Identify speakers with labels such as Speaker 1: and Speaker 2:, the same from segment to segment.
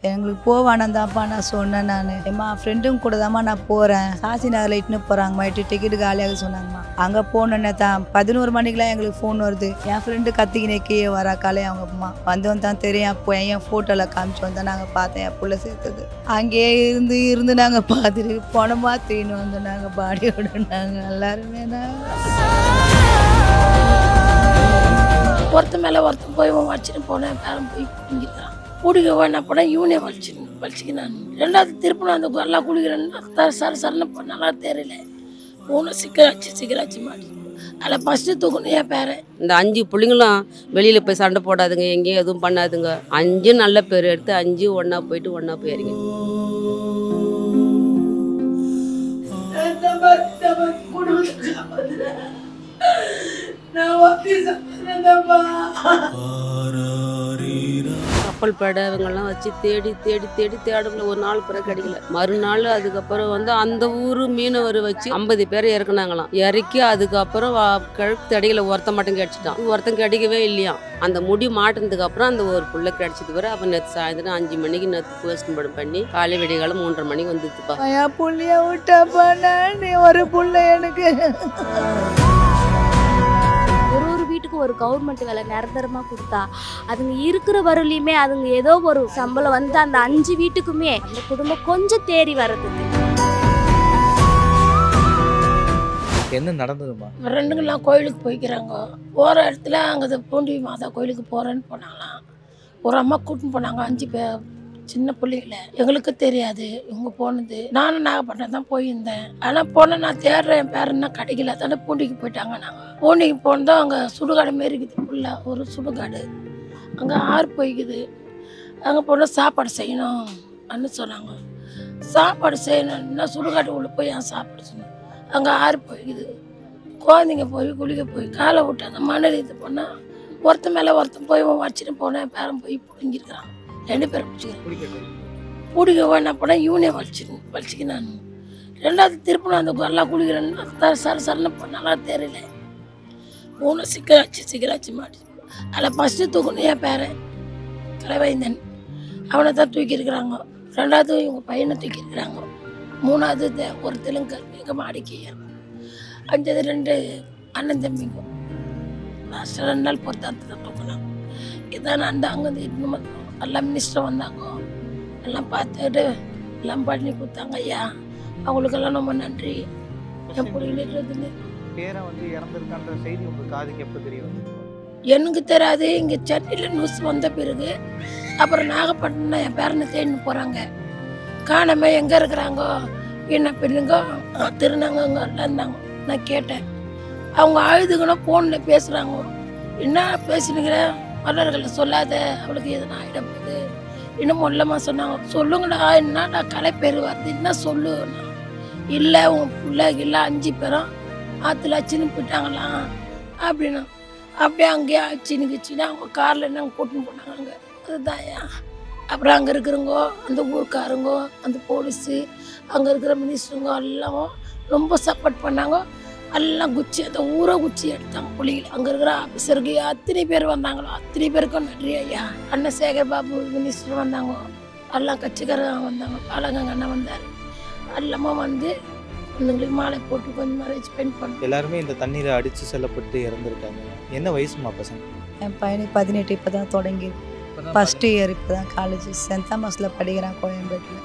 Speaker 1: எங்களுக்கு போவானந்தாப்பா நான் சொன்னேன். நான் ஏம்மா ஃப்ரெண்டும் கூட தான்மா நான் போகிறேன், சாசி நகரில் இட்டுன்னு போகிறாங்கம்மா, இட்டு டிக்கெட்டு காலியாக சொன்னாங்கம்மா. அங்கே போனோன்னே தான் 11 மணிக்கெலாம் எங்களுக்கு ஃபோன் வருது. என் ஃப்ரெண்டு கத்திக்கினே கீழே வரா காலையே. அவங்க அம்மா வந்தவன் தான் தெரியும். அப்போ என் ஃபோட்டோவில் காமிச்சு வந்தால் நாங்கள் பார்த்தேன் என் புள்ள சேர்த்தது. அங்கேயே இருந்து நாங்கள் பார்த்துட்டு பணமா தூக்கின்னு வந்தோம். நாங்கள் பாடியோட நாங்கள் எல்லாருமே
Speaker 2: ஒருத்த மேலே ஒருத்தன் போய் வச்சுட்டு போனேன். பேரம் போய் பிடிங்கிறான். பிடிக்க வேணா போனால் இவனே வலிச்சுக்கினான். ரெண்டாவது திருப்பி அந்த எல்லாம் குடிக்கிறேன்னு சரன்னு போனாலா தெரியல. மூணு சிக்கராச்சு மாட்டி அதில் ஃபஸ்ட்டு தூக்கணும் என் பேரை.
Speaker 3: இந்த 5 பிள்ளைங்களும் வெளியில் போய் சண்டை போடாதுங்க, எங்கேயும் எதுவும் பண்ணாதுங்க. 5 நல்ல பேர் எடுத்து 5 ஒன்றா போயிட்டு ஒன்றா போயிருங்க. கப்பல் படை இவங்கெல்லாம் வச்சு தேடல. ஒரு நாள் பிறகு கிடைக்கல. மறுநாள் அதுக்கப்புறம் அந்த ஊர் மீனவர் வச்சு 50 பேரை இறக்குனாங்களாம். இறக்கி அதுக்கப்புறம் கழுத்து தடையில ஒருத்த மட்டும் கிடைச்சிட்டான். ஒருத்தன் கிடைக்கவே இல்லையா. அந்த முடி மாட்டினதுக்கு அப்புறம் அந்த ஒரு புள்ள கிடைச்சது வரை. அப்போ நேற்று சாயந்தரம் 5 மணிக்கு நேற்று போஸ்ட்மார்ட்டம் பண்ணி காலை விடிகாலம் 3:30 மணிக்கு வந்துச்சுப்பா.
Speaker 1: என் புள்ளைய விட்டாப்பா நீ ஒரு புள்ள எனக்கு.
Speaker 4: ஒரு வீட்டுக்கு ஒரு கவர்மெண்ட் வேலை நிரந்தரமாக கொடுத்தா அதுங்க இருக்கிற வரலையுமே அதுங்க ஏதோ ஒரு சம்பளம் அந்த 5 வீட்டுக்குமே அந்த குடும்பம் கொஞ்சம் தேறி வர்றதுக்கு.
Speaker 5: என்ன நடந்ததுமா?
Speaker 2: ரெண்டுங்கெல்லாம் கோயிலுக்கு போய்க்கிறாங்க. போகிற இடத்துல அங்கே பூண்டி மாதா கோயிலுக்கு போகிறேன்னு போனாங்களாம். ஒரு அம்மா கூட்டின்னு போனாங்க. 5 பேர் சின்ன பிள்ளைகள. எங்களுக்கு தெரியாது இவங்க போனது. நானும் நாகப்பட்டினம் தான் போயிருந்தேன். ஆனால் போனால் நான் தேடுறேன் என் பேருன்னா கிடைக்கல. தானே பூண்டிக்கு போயிட்டாங்க. நாங்கள் பூண்டிக்கு போனதும் அங்கே சுடுகாடு மாரி இருக்குது. ஃபுல்லாக ஒரு சுடுகாடு. அங்கே ஆறு போய்க்குது. அங்கே போனால் சாப்பாடு செய்யணும் அப்படின்னு சொன்னாங்க. சாப்பாடு செய்யணும்னா சுடுகாட்டு உள்ள போய் என் சாப்பாடு சொன்னேன். அங்கே ஆறு போய்க்குது. குழந்தைங்க போய் குளிக்க போய் காலை விட்டு அந்த மணல் இது போனால் ஒருத்தன் மேலே ஒருத்தன் போய் வச்சுட்டு போனேன். பேரன் போய் பிடிங்கிருக்கிறான். 2 பேரும் பிடிக்க வேணா போனால் இவனே வலிச்சுக்கினான். ரெண்டாவது திருப்பி அந்த எல்லாம் குளிக்கிறேன்னு சரன்னு போனாலா தெரியல. மூணு சிக்கராச்சு மாட்டி அதில் ஃபஸ்ட்டு தூக்கணும் என் பேரை கலைவைந்தன். அவனை தான் தூக்கியிருக்கிறாங்க. ரெண்டாவது இவங்க பையனை தூக்கியிருக்கிறாங்க. மூணாவது ஒரு தெலுங்கு எங்கள் மாடிக்கையா. 5வது 2 அண்ணன் தம்பிங்க. லாஸ்ட்டு 2 நாள் பொறுத்து தான் தூக்கினாங்க. இதான் அந்த அங்கேருந்து இன்னும் எல்லாம் மினிஸ்டர் வந்தாங்க. எல்லாம் பார்த்துட்டு எல்லாம் பண்ணி கொடுத்தாங்க. ஐயா அவங்களுக்கெல்லாம் ரொம்ப நன்றி. என் பிள்ளைங்களுக்கு
Speaker 5: பேரை இறந்துருக்கான்ற செய்தி உங்களுக்கு காதுக்கு எப்போ தெரியும்?
Speaker 2: எனக்கு தெரியாது. இங்கே சென்னையில் நியூஸ் வந்த பிறகு அப்புறம் நாகப்பட்டினம் என் பேரனை தேடின்னு போகிறாங்க. காணாம எங்கே இருக்கிறாங்க என்ன பிள்ளைங்க திருநாங்க எல்லாம் இருந்தாங்க. நான் கேட்டேன். அவங்க அழுதுங்கன்னா ஃபோனில் பேசுகிறாங்க. என்ன பேசினுக்கிறேன் மலர்களை சொல்லாத, அவளுக்கு எதுனா ஆகிட போகுது. இன்னும் மொல்லமாக சொன்னாங்க. சொல்லுங்கடா என்னடா கலைப்பேர் வருது என்ன சொல்லுண்ணா. இல்லை உன் பிள்ளை இல்லை 5 பேரும் ஆற்றுல அச்சின்னு போயிட்டாங்களாம் அப்படின்னா. அப்படியே அங்கேயே அச்சின்னுக்குச்சின்னா அவங்க காரில் என்ன கூட்டின்னு போனாங்க. அங்கே அதுதான் ஏன். அப்புறம் அங்கே இருக்கிறவங்க அந்த ஊருக்காரங்க அந்த போலீஸு அங்கே இருக்கிற மினிஸ்டருங்க எல்லாம் ரொம்ப சப்போர்ட் பண்ணாங்க. எல்லாம் குச்சி அந்த ஊரை குச்சி எடுத்தாங்க பிள்ளைகள். அங்கே இருக்கிற ஆஃபீஸருக்கு அத்தனை பேர் வந்தாங்களோ அத்தனை பேருக்கும் நன்றி ஐயா. அண்ணன் சேகர் பாபு மினிஸ்டர் வந்தாங்க. எல்லாம் கட்சிக்காரங்க வந்தாங்க. பாலகங்க அண்ணன் வந்தார். எல்லாமே எங்களுக்கு மாலை போட்டு கொஞ்சம் மாதிரி ஸ்பெண்ட் பண்ணோம்.
Speaker 5: எல்லாருமே இந்த தண்ணீரை அடித்து செல்லப்பட்டு இறந்துருக்காங்க. என்ன வயசுமா பசங்க?
Speaker 1: என் பையனுக்கு 18 இப்போ தான் தொடங்கி. ஃபஸ்ட் இயர் இப்போ தான் காலேஜ் சென்ட் தாமஸில் படிக்கிறான் கோயம்பேட்டில்.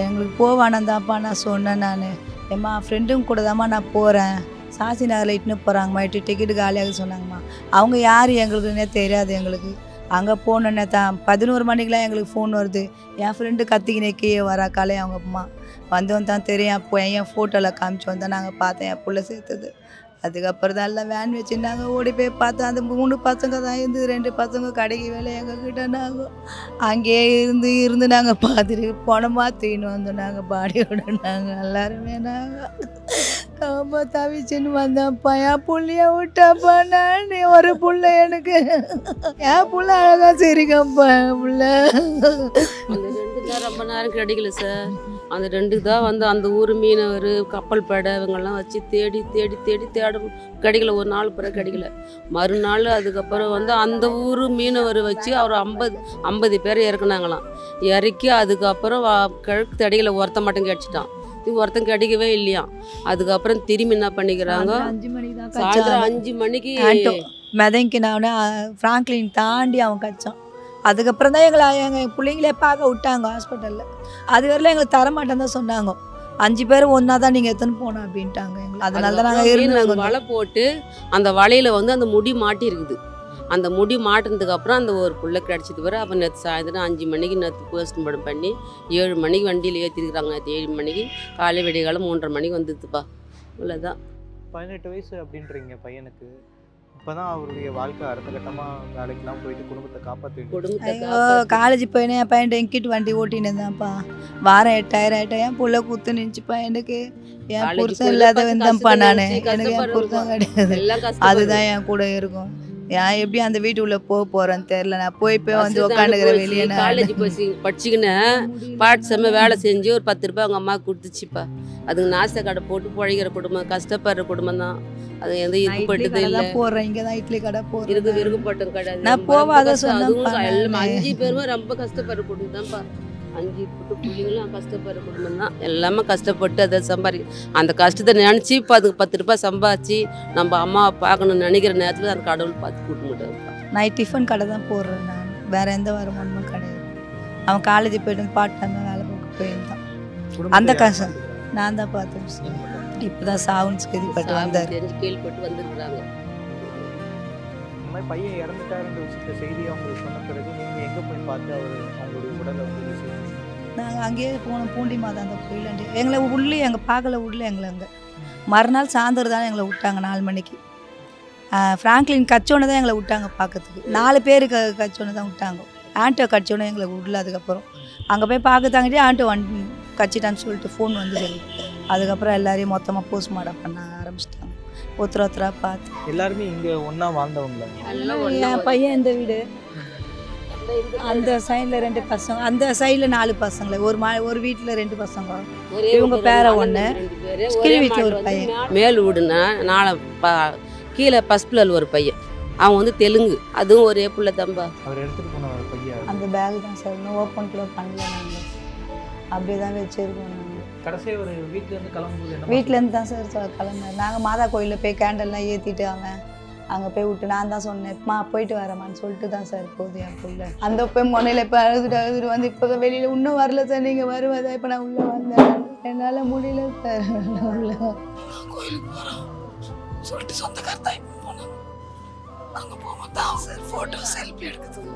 Speaker 1: எங்களுக்கு போவானந்தாப்பா நான் சொன்னேன். நான் ஏம்மா ஃப்ரெண்டும் கூட தான்மா நான் போகிறேன், சாசி நகரில் இட்டுன்னு போகிறாங்கம்மா, இட்டு டிக்கெட்டு காலியாக சொன்னாங்கம்மா. அவங்க யார் எங்களுக்குன்னே தெரியாது. எங்களுக்கு அங்கே போனோன்னே தான் 11 மணிக்கெலாம் எங்களுக்கு ஃபோன் வருது. என் ஃப்ரெண்டு கத்திக்கினே கீழே வரா காலையே. அவங்க அம்மா வந்தவன் தான் தெரியும். அப்போ என் ஃபோட்டோவில் காமிச்சு வந்தால் நாங்கள் பார்த்தேன் என் புள்ள சேர்த்தது. அதுக்கப்புறம் தான் எல்லாம் வேன் வச்சுருந்தாங்க. ஓடி போய் பார்த்தோம். அந்த 3 பசங்க தான் இருந்து 2 பசங்க கடைக்கு வேலை எங்ககிட்ட. நாங்கள் அங்கேயே இருந்து நாங்கள் பார்த்துட்டு பணமாக தூக்கின்னு வந்தோம். நாங்கள் பாடியோட நாங்கள் எல்லாருமே ரொம்ப தவிச்சுன்னு வந்தேன்ப்பா. என் புள்ளைய விட்டாப்பா நீ ஒரு புள்ள எனக்கு. என் புள்ள அழகா சரிக்கப்பா. என் புள்ள
Speaker 3: ரொம்ப நேரம் கிடைக்கல சார். அந்த 2 தான் வந்து அந்த ஊர் மீனவர் கப்பல் படை இவங்கெல்லாம் வச்சு தேடி தேடி தேடி தேடும் கிடைக்கல. ஒரு நாள் பிறகு கிடைக்கல. மறுநாள் அதுக்கப்புறம் வந்து அந்த ஊர் மீனவர் வச்சு அவர் 50 பேர் இறக்குனாங்களாம். இறக்கி அதுக்கப்புறம் கிழக்கு தடையில் ஒருத்த மட்டும் கிடச்சிட்டான். ஒருத்தன் கிடைக்கவே இல்லையாம். அதுக்கப்புறம் திரும்பி என்ன பண்ணிக்கிறாங்க,
Speaker 1: 5 மணிக்கு தான்
Speaker 3: சாயந்தரம் 5 மணிக்கு
Speaker 1: மிதங்கினாவுன்னு ஃப்ராங்க்லின் தாண்டி அவன் கச்சான். அதுக்கப்புறம் தான் எங்கள் பிள்ளைங்களே பார்க்க விட்டாங்க ஹாஸ்பிட்டலில். அது வரல எங்களுக்கு தரமாட்டேன்னு தான் சொன்னாங்க. 5 பேர் ஒன்றா தான் நீங்கள் எத்தனை போனோம் அப்படின்ட்டாங்க எங்களுக்கு. அதனால தான் நாங்கள் இருந்தாங்க.
Speaker 3: வலை போட்டு அந்த வலையில் வந்து அந்த முடி மாட்டி இருக்குது. அந்த முடி மாட்டினதுக்கு அப்புறம் அந்த ஒரு புள்ள கிடச்சிது வர. அப்போ நேற்று சாயந்தரம் 5 மணிக்கு நேற்று போஸ்ட்மார்ட்டம் பண்ணி 7 மணிக்கு வண்டியில் ஏற்றிருக்கிறாங்க. நேற்று 7 மணிக்கு காலை விடியகாலம் 3:30 மணிக்கு வந்துதுப்பா. இவ்வளோதான்.
Speaker 5: 18 வயசு அப்படின்றீங்க பையனுக்கு. இப்போதான் அவருடைய வாழ்க்கை அடுத்த கட்டமாக வேலைக்கெல்லாம் போயிட்டு குடும்பத்தை காப்பாற்றி
Speaker 1: காலேஜ் போயினே என் பையன் எங்கிட்டு வண்டி ஓட்டின்னு இருந்தான்ப்பா. வாரம் 8000 என் புள்ள குத்து நினச்சிப்பா. எனக்கு என் புருஷன் இல்லாத வந்தேன்ப்பா. நான் எனக்கு என் புருஷன் கிடையாது. அதுதான் என் கூட இருக்கும். ஏன் எப்படி அந்த வீட்டுக்குள்ள போறேன்னு தெரியல. நான் போய் வந்து உட்காந்துக்கிறேன் வெளியே.
Speaker 3: காலேஜ் படிச்சுக்கின்னு பாட்டு செம்ம வேலை செஞ்சு ஒரு 10 ரூபாய் அவங்க அம்மா கொடுத்துச்சுப்பா. அதுக்கு நாஸ்தா கடை போட்டு பிழைக்கிற குடும்பம், கஷ்டப்படுற குடும்பம் தான். அது எந்த இருக்கப்பட்டது இல்லை.
Speaker 1: போடுறேன் இங்கே தான் இட்லி கடை போடுறேன்.
Speaker 3: இருக்கப்பட்டும் கிடையாது.
Speaker 1: நான் போவாத
Speaker 3: அதுவும் 5 பேருமே ரொம்ப கஷ்டப்படுற குடும்பம் தான்ப்பா. 5 பிள்ளைங்களும் கஷ்டப்படுற குடும்பம் தான். எல்லாமே கஷ்டப்பட்டு அதை அந்த கஷ்டத்தை நினச்சி இப்போ அதுக்கு 10 ரூபாய் சம்பாதிச்சு நம்ம அம்மாவை பார்க்கணும்னு நினைக்கிற நேரத்தில் அந்த கடவுள் பார்த்து கூட்ட மாட்டாருப்பா.
Speaker 1: நான் டிஃபன் கடை தான் போடுறேன். நான் வேற எந்த வருமானமும் கிடையாது. அவன் காலேஜ் போயிட்டு பார்ட் டைம் வேலை பார்க்க போயிருந்தான். அந்த கஷ்டம் நான் தான் பார்த்தேன். இப்போதான் சாவுன்னு கேள்விப்பட்டு வந்தார்.
Speaker 3: கேள்விப்பட்டு வந்துருக்குறாங்க.
Speaker 5: இந்த மாதிரி பையன் இறந்துட்டாருன்ற விஷயத்த செய்தி அவங்களுக்கு சொன்ன பிறகு நீங்கள் எங்கே போய் பார்த்து அவங்களுடைய உடலை வந்து
Speaker 1: நாங்கள் அங்கேயே போனோம். பூண்டி மாதா அந்த கோயிலாண்டி எங்களை உள்ளே எங்கள் பார்க்கல விடல எங்களை. அங்கே மறுநாள் சாயந்தரம் தான் எங்களை விட்டாங்க 4 மணிக்கு. ஃப்ராங்க்லின் கச்சோன்னு தான் எங்களை விட்டாங்க பார்க்கறதுக்கு. 4 பேர் கச்சோன்னு தான் விட்டாங்க. ஆண்டோ கச்சோன்னு எங்களை விடல. அதுக்கப்புறம் அங்கே போய் பார்க்கத்தாங்கிட்டே ஆண்டோ கச்சிட்டான்னு சொல்லிட்டு ஃபோன் வந்து சொல்லி அதுக்கப்புறம் எல்லாரையும் மொத்தமாக போஸ்ட்மார்ட்டம் பண்ண ஆரம்பிச்சிட்டாங்க. ஒருத்தராக பார்த்து
Speaker 5: எல்லாருமே இங்கே ஒன்றா வாழ்ந்தவங்களா?
Speaker 1: என் பையன் இந்த வீடு, அந்த சைடில் 2 பசங்க, அந்த சைடில் 4 பசங்களை, ஒரு வீட்டில் 2 பசங்க. இவங்க பேர ஒன்று, கீழ் வீட்டில் ஒரு பையன்.
Speaker 3: மேல் வீடுனா 4 கீழே பஸ்பில் ஒரு பையன். அவன் வந்து தெலுங்கு. அதுவும் ஒரே புள்ள தம்பா.
Speaker 5: அவர் எடுத்துகிட்டு போன ஒரு பையன்.
Speaker 1: அந்த பேக் தான் சார். இன்னும் ஓப்பன் கூட பண்ணல. நாங்கள் அப்படியே தான் வச்சுருக்கோம். நாங்கள்
Speaker 5: கடைசியாக ஒரு வீட்டிலேருந்து கிளம்பும்போது
Speaker 1: வீட்டிலேருந்து தான் சார் கிளம்புனேன். நாங்கள் மாதா கோயிலில் போய் கேண்டல்லாம் ஏற்றிட்டு அங்கே போய் விட்டு நான் தான் சொன்னேன் போயிட்டு வரமான்னு சொல்லிட்டு தான் சார் போகுது என் பிள்ளை. அந்த போய் முனையில் இப்போ அழுதுட்டு வந்து இப்போ தான் வெளியில் இன்னும் வரல சார். நீங்கள் வருவதா? இப்போ நான் உள்ளே வந்தேன். என்னால் முடியல சார். உள்ள
Speaker 2: கோயிலுக்கு போகிறோம் சொல்லிட்டு சொந்தக்காரதான் இப்போ போனோம். அங்கே போகும்போது தான் சார் ஃபோட்டோ செல்ஃபி எடுக்கிறது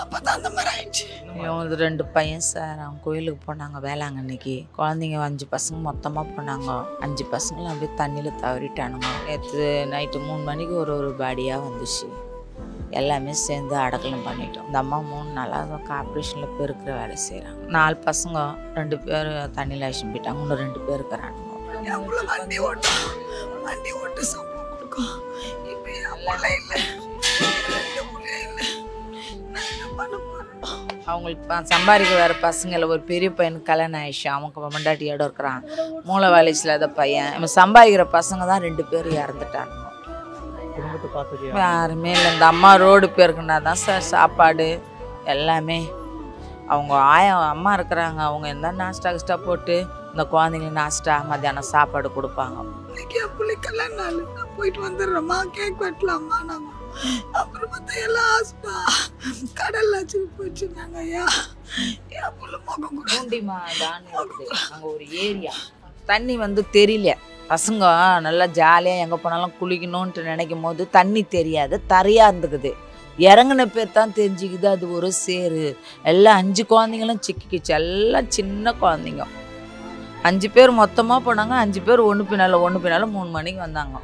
Speaker 2: அப்போ தான் அந்த மாதிரி ஆயிடுச்சு.
Speaker 6: இவங்க 2 பையன் சார். அவங்க கோயிலுக்கு போனாங்க வேளாங்கண்ணிக்கு. குழந்தைங்க 5 பசங்க மொத்தமாக போனாங்க. 5 பசங்களும் அப்படியே தண்ணியில் தவறிட்டானுங்க. நேற்று நைட்டு 3 மணிக்கு ஒரு பாடியாக வந்துச்சு. எல்லாமே சேர்ந்து அடக்கலம் பண்ணிட்டோம். இந்த அம்மா 3 நாளாக ஆப்ரேஷனில் பெருக்கிற வேலை செய்கிறாங்க. 4 பசங்க 2 பேர் தண்ணியில் அழிச்சு போயிட்டாங்க. இன்னும் 2 பேர் இருக்கிறாங்க.
Speaker 2: வண்டி ஓட்டு சம்பளம் கொடுக்கும். இப்போ எல்லாம் இல்லை.
Speaker 6: அவங்களுக்கு சம்பாதிக்க வேறு பசங்க இல்லை. ஒரு பெரிய பையனுக்கு கல்யாணம் ஆயிடுச்சு. அவங்க மண்டாட்டியோட இருக்கிறான். மூளை வயசில் அந்த பையன். இவன் சம்பாதிக்கிற பசங்க தான் 2 பேர் இறந்துட்டாங்க. யாருமே இல்லை. இந்த அம்மா ரோடு பேருக்குன்னா தான் சார் சாப்பாடு எல்லாமே. அவங்க அம்மா இருக்கிறாங்க. அவங்க எந்த நாஸ்டா கிஸ்டா போட்டு இந்த குழந்தைங்களுக்கு நாஸ்டா மத்தியானம் சாப்பாடு கொடுப்பாங்க.
Speaker 2: என் பிள்ளைக்கெல்லாம் நான் போயிட்டு வந்துடுறோம்மா, கேக் வெட்டலாமா நாங்கள். அப்புறம் பார்த்தா எல்லாம் ஆஸ்பா கடல்ல வச்சு போச்சுருந்தாங்க. ஐயா என் பிள்ளை முகம் கூட
Speaker 6: அங்கே ஒரு ஏரியா தண்ணி வந்து தெரியல. பசங்க நல்லா ஜாலியாக எங்கே போனாலும் குளிக்கணும்ன்ட்டு நினைக்கும் போது தண்ணி தெரியாது, தரையாக இருந்துக்குது. இறங்கின பேர் தான் தெரிஞ்சுக்குது அது ஒரு சேரு. எல்லாம் 5 குழந்தைங்களும் சிக்கிக்குச்சு. எல்லாம் சின்ன குழந்தைங்க. 5 பேர் மொத்தமாக போனாங்க. 5 பேர் ஒன்று பின்னால் 3 மணிக்கு வந்தாங்க.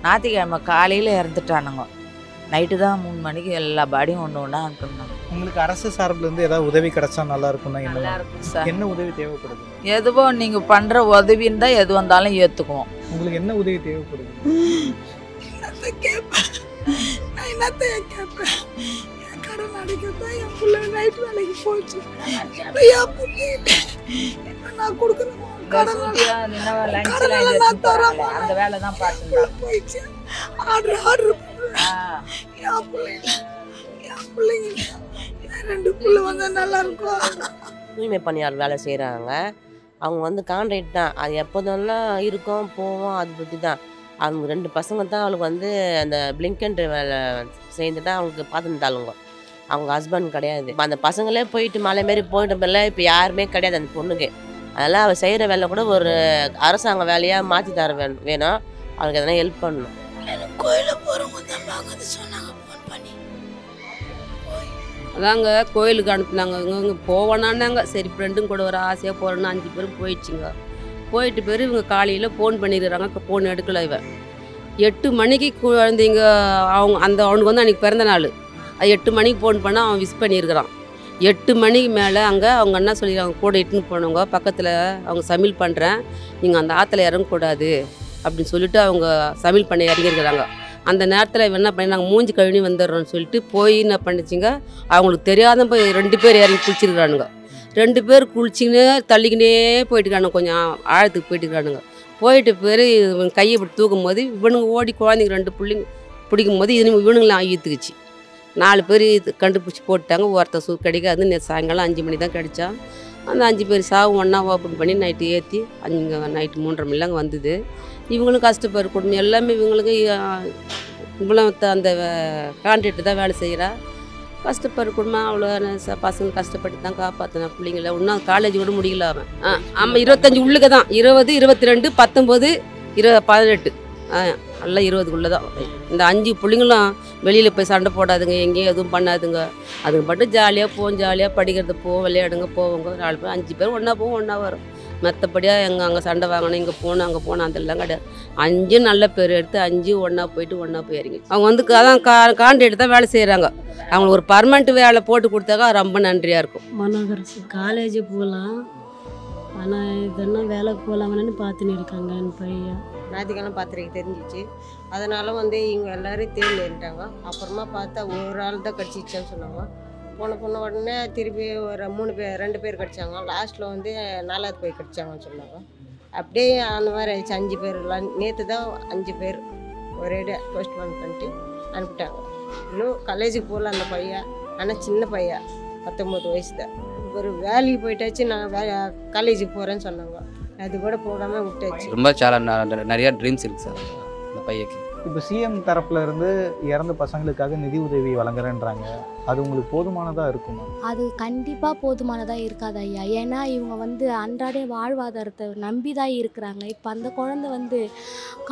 Speaker 6: ஞாயிற்றுக்கிழமை காலையில் இறந்துட்டானுங்க. நைட்டு தான் 3 மணிக்கு எல்லா பாடியும் ஒன்று அனுப்பினாங்க.
Speaker 5: உங்களுக்கு அரசு சார்பிலேருந்து ஏதாவது உதவி கிடைச்சா நல்லா இருக்கும்னா
Speaker 6: நல்லா இருக்கும் சார்.
Speaker 5: என்ன உதவி தேவைப்படுது?
Speaker 6: எதுவோ நீங்கள் பண்ணுற உதவின்னு தான் எது வந்தாலும் ஏற்றுக்குவோம்.
Speaker 5: உங்களுக்கு என்ன உதவி தேவைப்படுது?
Speaker 2: என்னத்தை கேட்பேன் நான், என்னத்தை கேட்பேன்? என் கடனை கிடைக்கத்தான் என் பிள்ளை நைட் வேலைக்கு போச்சு. என் பிள்ளை நான் கொடுக்குறேன்
Speaker 6: அந்த வேலை தான் பார்த்து
Speaker 2: போயிடுச்சு. ஆர்டர் என் பிள்ளைங்க 2 பிள்ளை வந்தா நல்லா இருக்கும்.
Speaker 7: தூய்மை பணியாளர் வேலை செய்கிறாங்க. அவங்க வந்து கான்ட்ராக்ட் தான், அது எப்போதெல்லாம் இருக்கோம் போவோம், அதை பற்றி தான். அவங்க 2 பசங்க தான் அவளுக்கு வந்து அந்த பிளிங்கண்ட் வேலை செய்துட்டு அவங்களுக்கு பார்த்துட்டாளுங்க. அவங்க ஹஸ்பண்ட் கிடையாது. இப்போ அந்த பசங்களே போயிட்டு மலை மாரி போயிட்டு மேலே இப்போ யாருமே கிடையாது அந்த பொண்ணுக்கு. அதெல்லாம் அவள் செய்கிற வேலை கூட ஒரு அரசாங்க வேலையாக மாற்றி தர வேணும். அவளுக்கு எதனா ஹெல்ப் பண்ணணும்.
Speaker 2: கோயிலுக்கு போகிறவங்க தான் பார்க்குறது சொன்னாங்க ஃபோன் பண்ணி.
Speaker 3: அதாங்க கோயிலுக்கு அனுப்புனாங்க. இவங்க போவானாங்க. சரி ஃப்ரெண்டும் கூட ஒரு ஆசையாக போகிறோன்னு 5 பேரும் போயிடுச்சுங்க. போயிட்டு பேர் இவங்க காலையில் ஃபோன் பண்ணிடுறாங்க. ஃபோன் எடுக்கல. இவன் 8 மணிக்கு குழந்தைங்க அவனுக்கு வந்து அன்றைக்கி பிறந்த நாள். அது 8 மணிக்கு ஃபோன் பண்ணால் அவன் விஷ் பண்ணியிருக்கிறான். 8 மணிக்கு மேலே அங்கே அவங்க என்ன சொல்லிடுறாங்க, கூட இட்டுன்னு போனவங்க பக்கத்தில் அவங்க சமையல் பண்ணுறேன், நீங்கள் அந்த ஆற்றுல இறங்கக்கூடாது அப்படின்னு சொல்லிட்டு அவங்க சமையல் பண்ண இறங்கியிருக்கிறாங்க. அந்த நேரத்தில் இவன் என்ன பண்ணி நாங்கள் மூஞ்சி கழுவி வந்துடுறோன்னு சொல்லிட்டு போய் என்ன பண்ணிச்சிங்க, அவங்களுக்கு தெரியாத போய் 2 பேர் இறங்கி குளிச்சிருக்கிறானுங்க. 2 பேர் குளிச்சிக்கினே தள்ளிக்கினே போயிட்டுருக்கானுங்க. கொஞ்சம் ஆழத்துக்கு போயிட்டுருக்கானுங்க. போயிட்டு பேர் இவன் கையை இப்படி தூக்கும் போது இவனுங்க ஓடி குழந்தைங்க 2 பிள்ளைங்க பிடிக்கும் போது இவனுங்களாம் ஈத்துக்குச்சு. 4 பேர் கண்டுபிடிச்சி போட்டாங்க. ஒருத்தர் கிடைக்காது. நேற்று சாயங்காலம் 5 மணி தான் கிடைச்சா. அந்த 5 பேர் சாவு ஒன்றா ஓப்பன் பண்ணி நைட்டு ஏற்றி இங்கே நைட்டு 3:30 மணிலாம் வந்தது. இவங்களும் கஷ்டப்படுற குடும்பம் எல்லாமே. இவங்களுக்கு இவ்வளோ அந்த கான்ட்ராக்ட் தான் வேலை செய்கிறா. கஷ்டப்படுற குடும்பம். அவ்வளோ பசங்க கஷ்டப்பட்டு தான் காப்பாற்றின பிள்ளைங்கள. இன்னும் காலேஜ் கூட முடியல அவன். ஆமாம் 25 உள்ளுக்கு தான். 20, 22, 19, 18 எல்லாம் 20க்குள்ளே தான். இந்த 5 பிள்ளைங்களும் வெளியில் போய் சண்டை போடாதுங்க, எங்கேயும் எதுவும் பண்ணாதுங்க. அதுங்க மட்டும் ஜாலியாக போவோம், ஜாலியாக படிக்கிறது போவோம், விளையாடுங்க போவோங்க. 4 பேர் 5 பேர் ஒன்றா போவோம், ஒன்றா வரும். மற்றபடியாக அங்கே சண்டை வாங்கணும், இங்கே போகணும், அங்கே போகணும், அதெல்லாம் கிடையாது. 5 நல்ல பேர் எடுத்து 5 ஒன்றா போயிட்டு ஒன்றா போய் இறங்கி அவங்க வந்து அதான் கான்ட்ராக்ட் தான் வேலை செய்கிறாங்க. அவங்களுக்கு ஒரு பர்மனெண்ட் வேலை போட்டு கொடுத்தாக்கா ரொம்ப நன்றியாக இருக்கும்.
Speaker 8: மனோகரசு காலேஜ் போகலாம், ஆனால் இதெல்லாம் வேலைக்கு போகலாமன்னு பார்த்துன்னு இருக்காங்க. என் பையன்
Speaker 7: ஞாயிற்றுக்கிழமை பத்திரிக்கை தெரிஞ்சிச்சு. அதனால் வந்து இவங்க எல்லோரும் தேர்ந்தெடுத்தாங்க. அப்புறமா பார்த்தா ஒரு ஆள் தான் கிடச்சிச்சேன்னு சொன்னாங்க. போன உடனே திருப்பி ஒரு 2 பேர் கிடச்சாங்க. லாஸ்ட்டில் வந்து 4வது போய் கிடச்சாங்கன்னு சொன்னாங்க. அப்படியே அந்த மாதிரி ஆயிடுச்சு. 5 பேர்லாம் நேற்று தான் 5 பேர் ஒரேடியாக போஸ்ட்மார்ட்டம் பண்ணிட்டு அனுப்பிட்டாங்க. இன்னும் காலேஜுக்கு போகல அந்த பையன். ஆனால் சின்ன பையன் 19 வயசு தான். ஒரு வேலைக்கு போயிட்டாச்சு. நான் காலேஜுக்கு போகிறேன்னு சொன்னாங்க. அது கூட போகாமல் விட்டாச்சு.
Speaker 9: ரொம்ப நிறையா ட்ரீம்ஸ் இருக்குது சார் இந்த பையனுக்கு.
Speaker 5: இப்போ சிஎம் தரப்புல இருந்து இறந்த பசங்களுக்காக நிதி உதவி வழங்குறேன்றாங்க. அது உங்களுக்கு போதுமானதாக இருக்குமா?
Speaker 4: அது கண்டிப்பாக போதுமானதாக இருக்காது ஐயா. ஏன்னா இவங்க வந்து அன்றாட வாழ்வாதாரத்தை நம்பி தான் இருக்கிறாங்க. இப்போ அந்த குழந்தை வந்து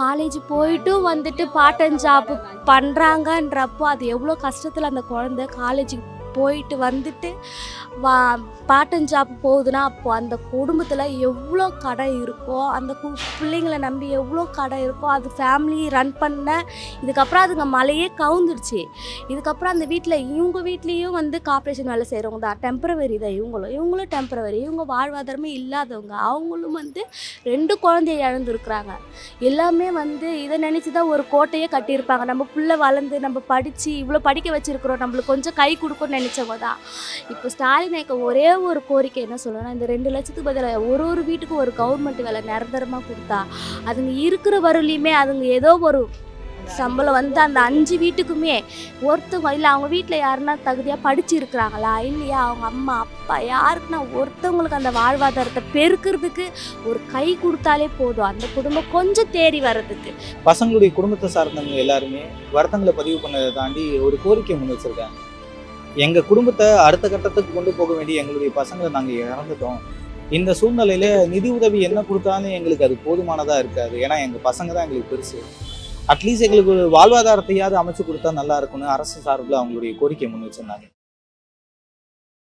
Speaker 4: காலேஜ் போயிட்டும் வந்துட்டு பார்ட் டைம் ஜாப் பண்ணுறாங்கன்றப்போ அது எவ்வளோ கஷ்டத்தில் அந்த குழந்தை காலேஜுக்கு போயிட்டு வந்துட்டு பார்ட் டைம் ஜாப் போகுதுன்னா அப்போது அந்த குடும்பத்தில் எவ்வளோ கடை இருக்கோ, அந்த பிள்ளைங்களை நம்பி எவ்வளோ கடை இருக்கோ, அது ஃபேமிலி ரன் பண்ண. இதுக்கப்புறம் அதுங்க மலையே கவுந்துடுச்சு. இதுக்கப்புறம் அந்த வீட்டில் இவங்க வீட்லேயும் வந்து கார்ப்பரேஷன் வேலை செய்கிறவங்க தான். டெம்பரவரி தான் இவங்களும் டெம்பரவரி. இவங்க வாழ்வாதாரமே இல்லாதவங்க. அவங்களும் வந்து 2 குழந்தைய இழந்துருக்குறாங்க. எல்லாமே வந்து இதை நினச்சி தான் ஒரு கோட்டையே கட்டியிருப்பாங்க. நம்ம பிள்ளை வளர்ந்து நம்ம படித்து இவ்வளோ படிக்க வச்சுருக்குறோம், நம்மளுக்கு கொஞ்சம் கை கொடுக்கும்னு நினச்சவங்க தான். இப்போ ஸ்டாலின் ஒரே ஒரு கோரிக்கை என்ன சொல்லணும்னா, இந்த 2 லட்சத்துக்கு பதிலாக ஒரு வீட்டுக்கு ஒரு கவர்மெண்ட் வேலை நிரந்தரமாக கொடுத்தா அதுங்க இருக்கிற வரலையுமே அதுங்க ஏதோ ஒரு சம்பளம் வந்து அந்த 5 வீட்டுக்குமே ஒருத்தவங்க இல்லை அவங்க வீட்டில் யாருன்னா தகுதியாக படிச்சிருக்கிறாங்களா இல்லையா, அவங்க அம்மா அப்பா யாருக்குன்னா ஒருத்தவங்களுக்கு அந்த வாழ்வாதாரத்தை பெருக்கிறதுக்கு ஒரு கை கொடுத்தாலே போதும் அந்த குடும்பம் கொஞ்சம் தேடி வர்றதுக்கு.
Speaker 5: பசங்களுடைய குடும்பத்தை சார்ந்தவங்க எல்லாருமே வருத்தங்களை பதிவு பண்ணதை தாண்டி ஒரு கோரிக்கை முன் வச்சிருக்காங்க. எங்கள் குடும்பத்தை அடுத்த கட்டத்துக்கு கொண்டு போக வேண்டிய எங்களுடைய பசங்களை நாங்கள் இறந்துட்டோம். இந்த சூழ்நிலையில் நிதி உதவி என்ன கொடுத்தாலும் எங்களுக்கு அது போதுமானதாக இருக்காது. ஏன்னா எங்கள் பசங்க தான் எங்களுக்கு பெருசு. அட்லீஸ்ட் எங்களுக்கு ஒரு வாழ்வாதாரத்தையாவது அமைச்சு கொடுத்தா நல்லா இருக்கும்னு அரசு சார்பில் அவங்களுடைய கோரிக்கை முன் வச்சிருந்தாங்க.